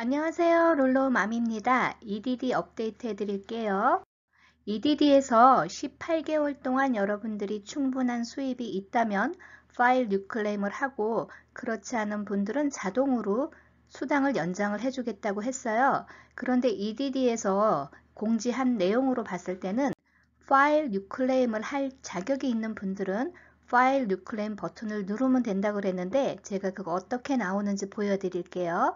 안녕하세요. 롤로맘입니다. EDD 업데이트 해드릴게요. EDD에서 18개월 동안 여러분들이 충분한 수입이 있다면 파일 뉴클레임을 하고, 그렇지 않은 분들은 자동으로 수당을 연장을 해주겠다고 했어요. 그런데 EDD에서 공지한 내용으로 봤을 때는 파일 뉴클레임을 할 자격이 있는 분들은 파일 뉴클레임 버튼을 누르면 된다고 그랬는데, 제가 그거 어떻게 나오는지 보여드릴게요.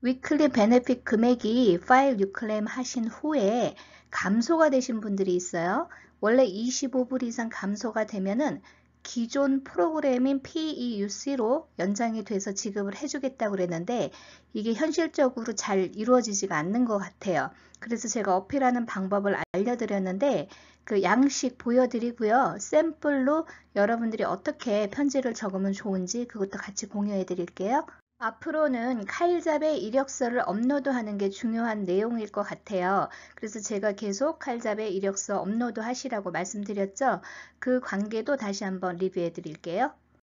위클리 베네핏 금액이 파일 뉴클레임 하신 후에 감소가 되신 분들이 있어요. 원래 25불 이상 감소가 되면은 기존 프로그램인 PEUC로 연장이 돼서 지급을 해주겠다고 그랬는데, 이게 현실적으로 잘 이루어지지가 않는 것 같아요. 그래서 제가 어필하는 방법을 알려드렸는데, 그 양식 보여드리고요. 샘플로 여러분들이 어떻게 편지를 적으면 좋은지 그것도 같이 공유해 드릴게요. 앞으로는 칼잡의 이력서를 업로드하는 게 중요한 내용일 것 같아요. 그래서 제가 계속 칼잡의 이력서 업로드 하시라고 말씀드렸죠. 그 관계도 다시 한번 리뷰해 드릴게요.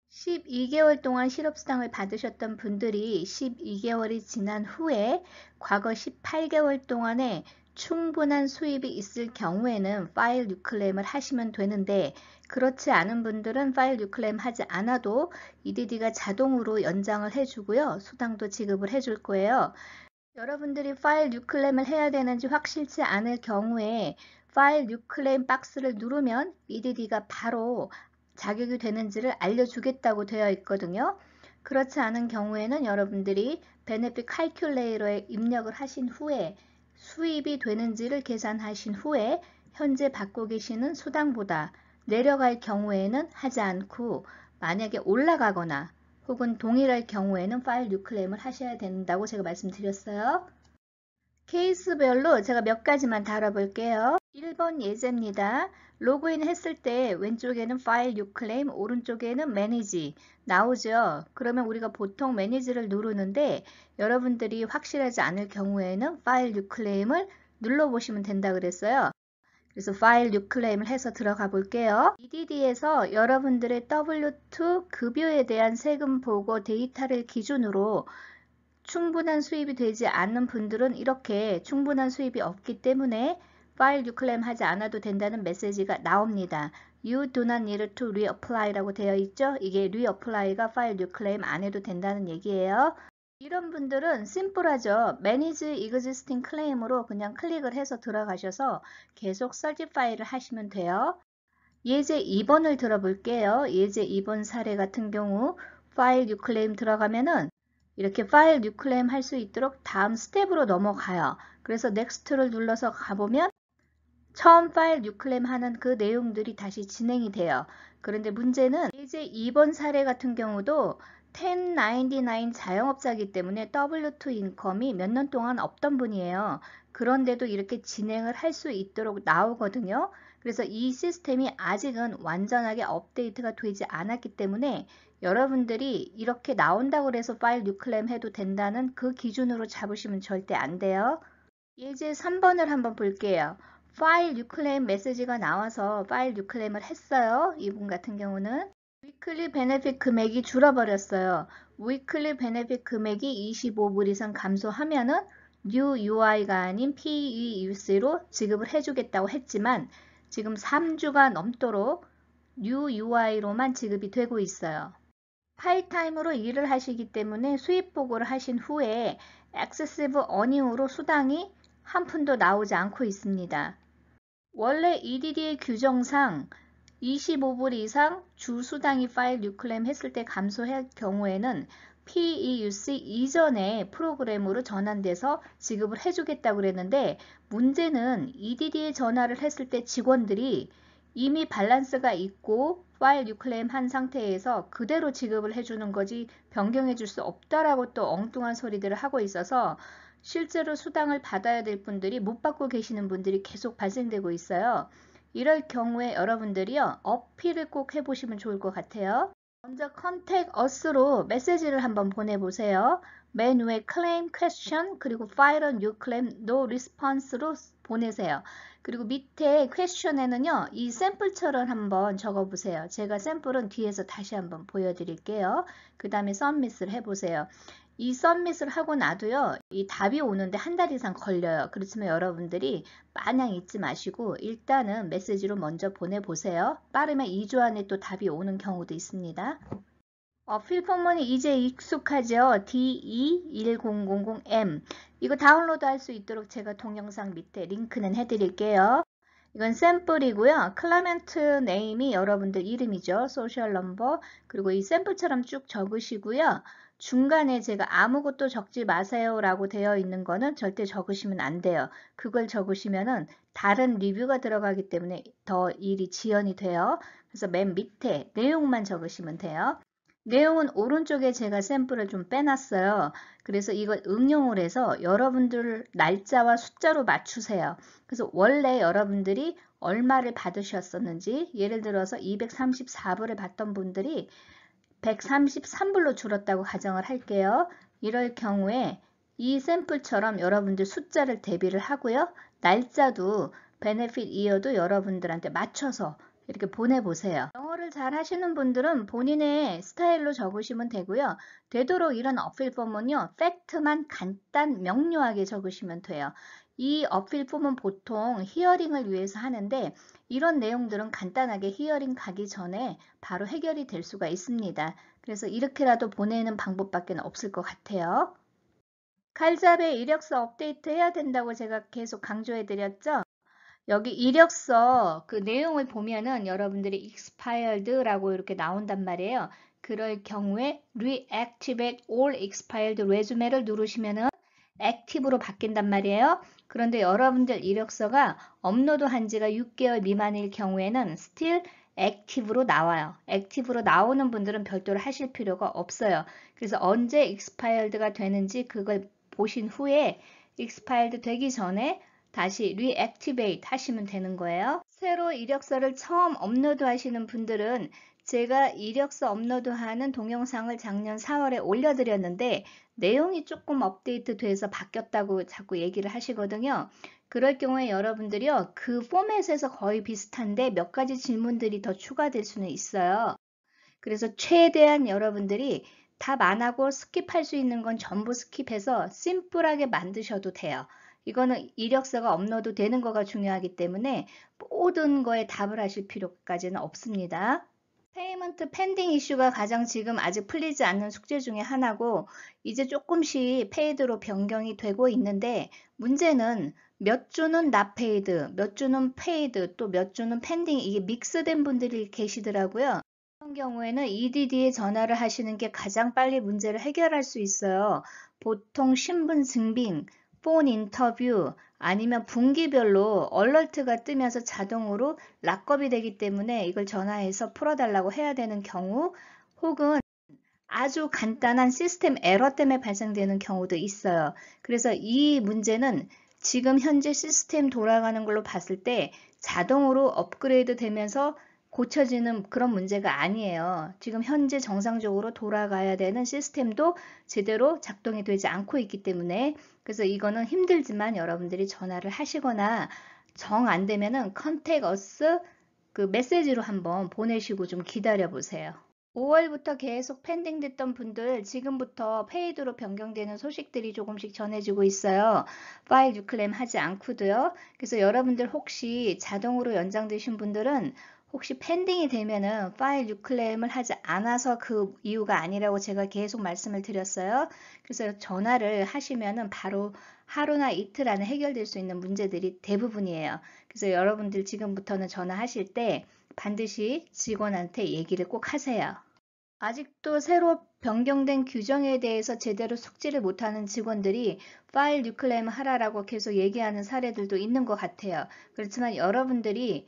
12개월 동안 실업수당을 받으셨던 분들이 12개월이 지난 후에 과거 18개월 동안에 충분한 수입이 있을 경우에는 파일 뉴클레임을 하시면 되는데, 그렇지 않은 분들은 파일 뉴클레임 하지 않아도 EDD가 자동으로 연장을 해주고요. 수당도 지급을 해줄 거예요. 여러분들이 파일 뉴클레임을 해야 되는지 확실치 않을 경우에 파일 뉴클레임 박스를 누르면 EDD가 바로 자격이 되는지를 알려주겠다고 되어 있거든요. 그렇지 않은 경우에는 여러분들이 베네핏 칼큘레이터에 입력을 하신 후에 수입이 되는지를 계산하신 후에 현재 받고 계시는 수당보다 내려갈 경우에는 하지 않고, 만약에 올라가거나 혹은 동일할 경우에는 파일 뉴클레임을 하셔야 된다고 제가 말씀드렸어요. 케이스별로 제가 몇 가지만 다뤄볼게요. 1번 예제입니다. 로그인 했을 때 왼쪽에는 파일 뉴클레임, 오른쪽에는 매니지 나오죠. 그러면 우리가 보통 매니지를 누르는데, 여러분들이 확실하지 않을 경우에는 파일 뉴클레임을 눌러보시면 된다 그랬어요. 그래서 파일 뉴클레임을 해서 들어가 볼게요. EDD에서 여러분들의 W2 급여에 대한 세금 보고 데이터를 기준으로 충분한 수입이 되지 않는 분들은 이렇게 충분한 수입이 없기 때문에 파일 뉴클레임 하지 않아도 된다는 메시지가 나옵니다. You do not need to reapply 라고 되어 있죠. 이게 reapply가 파일 뉴클레임 안 해도 된다는 얘기예요. 이런 분들은 심플하죠. Manage Existing Claim으로 그냥 클릭을 해서 들어가셔서 계속 Certify를 하시면 돼요. 예제 2번을 들어볼게요. 예제 2번 사례 같은 경우 파일 뉴클레임 들어가면은 이렇게 파일 뉴클레임 할 수 있도록 다음 스텝으로 넘어가요. 그래서 넥스트를 눌러서 가보면 처음 파일 뉴클레임 하는 그 내용들이 다시 진행이 돼요. 그런데 문제는 예제 2번 사례 같은 경우도 1099 자영업자이기 때문에 W2 인컴이 몇 년 동안 없던 분이에요. 그런데도 이렇게 진행을 할 수 있도록 나오거든요. 그래서 이 시스템이 아직은 완전하게 업데이트가 되지 않았기 때문에 여러분들이 이렇게 나온다고 해서 파일 뉴클레임 해도 된다는 그 기준으로 잡으시면 절대 안 돼요. 예제 3번을 한번 볼게요. 파일 뉴클레임 메시지가 나와서 파일 뉴클레임을 했어요. 이분 같은 경우는 위클리 베네핏 금액이 줄어버렸어요. 위클리 베네핏 금액이 25불 이상 감소하면은 New UI가 아닌 PEUC로 지급을 해주겠다고 했지만 지금 3주가 넘도록 New UI로만 지급이 되고 있어요. 파일타임으로 일을 하시기 때문에 수입 보고를 하신 후에 액세시브 어닝으로 수당이 한 푼도 나오지 않고 있습니다. 원래 EDD의 규정상 25불 이상 주 수당이 파일 뉴클레임 했을 때 감소할 경우에는 PEUC 이전의 프로그램으로 전환돼서 지급을 해주겠다고 그랬는데, 문제는 EDD에 전화를 했을 때 직원들이 이미 밸런스가 있고 파일 뉴클레임 한 상태에서 그대로 지급을 해주는 거지 변경해 줄 수 없다라고 또 엉뚱한 소리들을 하고 있어서 실제로 수당을 받아야 될 분들이 못 받고 계시는 분들이 계속 발생되고 있어요. 이럴 경우에 여러분들이요, 어필을 꼭 해보시면 좋을 것 같아요. 먼저 Contact Us로 메시지를 한번 보내보세요. 맨 위에 Claim Question 그리고 File a New Claim No Response로 보내세요. 그리고 밑에 question에는요, 이 샘플처럼 한번 적어보세요. 제가 샘플은 뒤에서 다시 한번 보여드릴게요. 그 다음에 submit을 해보세요. 이 서밋을 하고 나도요, 이 답이 오는데 한 달 이상 걸려요. 그렇지만 여러분들이 마냥 잊지 마시고 일단은 메시지로 먼저 보내보세요. 빠르면 2주 안에 또 답이 오는 경우도 있습니다. 필포문이 이제 익숙하죠? DE1000M. 이거 다운로드 할 수 있도록 제가 동영상 밑에 링크는 해드릴게요. 이건 샘플이고요. 클라멘트 네임이 여러분들 이름이죠. 소셜 넘버. 그리고 이 샘플처럼 쭉 적으시고요. 중간에 제가 아무것도 적지 마세요 라고 되어 있는 거는 절대 적으시면 안 돼요. 그걸 적으시면은 다른 리뷰가 들어가기 때문에 더 일이 지연이 돼요. 그래서 맨 밑에 내용만 적으시면 돼요. 내용은 오른쪽에 제가 샘플을 좀 빼놨어요. 그래서 이걸 응용을 해서 여러분들 날짜와 숫자로 맞추세요. 그래서 원래 여러분들이 얼마를 받으셨었는지, 예를 들어서 234불을 받던 분들이 133불로 줄었다고 가정을 할게요. 이럴 경우에 이 샘플처럼 여러분들 숫자를 대비를 하고요. 날짜도 베네핏 이어도 여러분들한테 맞춰서 이렇게 보내보세요. 영어를 잘 하시는 분들은 본인의 스타일로 적으시면 되고요. 되도록 이런 어필 폼은요, 팩트만 간단 명료하게 적으시면 돼요. 이 어필 폼은 보통 히어링을 위해서 하는데 이런 내용들은 간단하게 히어링 가기 전에 바로 해결이 될 수가 있습니다. 그래서 이렇게라도 보내는 방법밖에 없을 것 같아요. 칼잡의 이력서 업데이트 해야 된다고 제가 계속 강조해 드렸죠. 여기 이력서 그 내용을 보면은 여러분들이 expired라고 이렇게 나온단 말이에요. 그럴 경우에 reactivate all expired resume를 누르시면은 active로 바뀐단 말이에요. 그런데 여러분들 이력서가 업로드한 지가 6개월 미만일 경우에는 still active로 나와요. active로 나오는 분들은 별도로 하실 필요가 없어요. 그래서 언제 expired가 되는지 그걸 보신 후에 expired 되기 전에 다시 reactivate 하시면 되는 거예요. 새로 이력서를 처음 업로드 하시는 분들은 제가 이력서 업로드하는 동영상을 작년 4월에 올려드렸는데 내용이 조금 업데이트 돼서 바뀌었다고 자꾸 얘기를 하시거든요. 그럴 경우에 여러분들이요, 그 포맷에서 거의 비슷한데 몇 가지 질문들이 더 추가될 수는 있어요. 그래서 최대한 여러분들이 답 안 하고 스킵할 수 있는 건 전부 스킵해서 심플하게 만드셔도 돼요. 이거는 이력서가 업로드 되는 거가 중요하기 때문에 모든 거에 답을 하실 필요까지는 없습니다. 페이먼트 펜딩 이슈가 가장 지금 아직 풀리지 않는 숙제 중에 하나고 이제 조금씩 페이드로 변경이 되고 있는데 문제는 몇 주는 not paid, 몇 주는 paid, 또 몇 주는 pending 이게 믹스된 분들이 계시더라고요. 그런 경우에는 EDD에 전화를 하시는 게 가장 빨리 문제를 해결할 수 있어요. 보통 신분 증빙, 폰 인터뷰 아니면 분기별로 얼러트가 뜨면서 자동으로 락업이 되기 때문에 이걸 전화해서 풀어달라고 해야 되는 경우 혹은 아주 간단한 시스템 에러 때문에 발생되는 경우도 있어요. 그래서 이 문제는 지금 현재 시스템 돌아가는 걸로 봤을 때 자동으로 업그레이드 되면서 고쳐지는 그런 문제가 아니에요. 지금 현재 정상적으로 돌아가야 되는 시스템도 제대로 작동이 되지 않고 있기 때문에 그래서 이거는 힘들지만 여러분들이 전화를 하시거나 정 안 되면은 컨택 어스 그 메시지로 한번 보내시고 좀 기다려 보세요. 5월부터 계속 펜딩 됐던 분들 지금부터 페이드로 변경되는 소식들이 조금씩 전해지고 있어요. 파일 유클레임 하지 않고도요. 그래서 여러분들 혹시 자동으로 연장되신 분들은 혹시 펜딩이 되면은 파일 유클레임을 하지 않아서 그 이유가 아니라고 제가 계속 말씀을 드렸어요. 그래서 전화를 하시면은 바로 하루나 이틀 안에 해결될 수 있는 문제들이 대부분이에요. 그래서 여러분들 지금부터는 전화하실 때 반드시 직원한테 얘기를 꼭 하세요. 아직도 새로 변경된 규정에 대해서 제대로 숙지를 못하는 직원들이 파일 리클레임 하라라고 계속 얘기하는 사례들도 있는 것 같아요. 그렇지만 여러분들이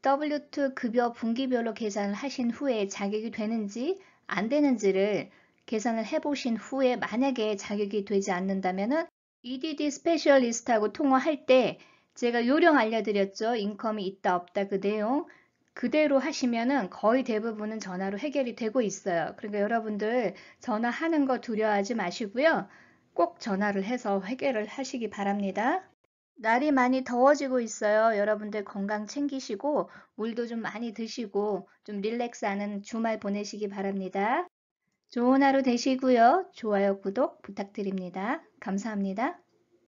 W2 급여 분기별로 계산을 하신 후에 자격이 되는지 안 되는지를 계산을 해보신 후에 만약에 자격이 되지 않는다면 EDD 스페셜리스트하고 통화할 때 제가 요령 알려드렸죠. 인컴이 있다 없다 그 내용. 그대로 하시면은 거의 대부분은 전화로 해결이 되고 있어요. 그러니까 여러분들 전화하는 거 두려워하지 마시고요. 꼭 전화를 해서 해결을 하시기 바랍니다. 날이 많이 더워지고 있어요. 여러분들 건강 챙기시고 물도 좀 많이 드시고 좀 릴렉스하는 주말 보내시기 바랍니다. 좋은 하루 되시고요. 좋아요, 구독 부탁드립니다. 감사합니다.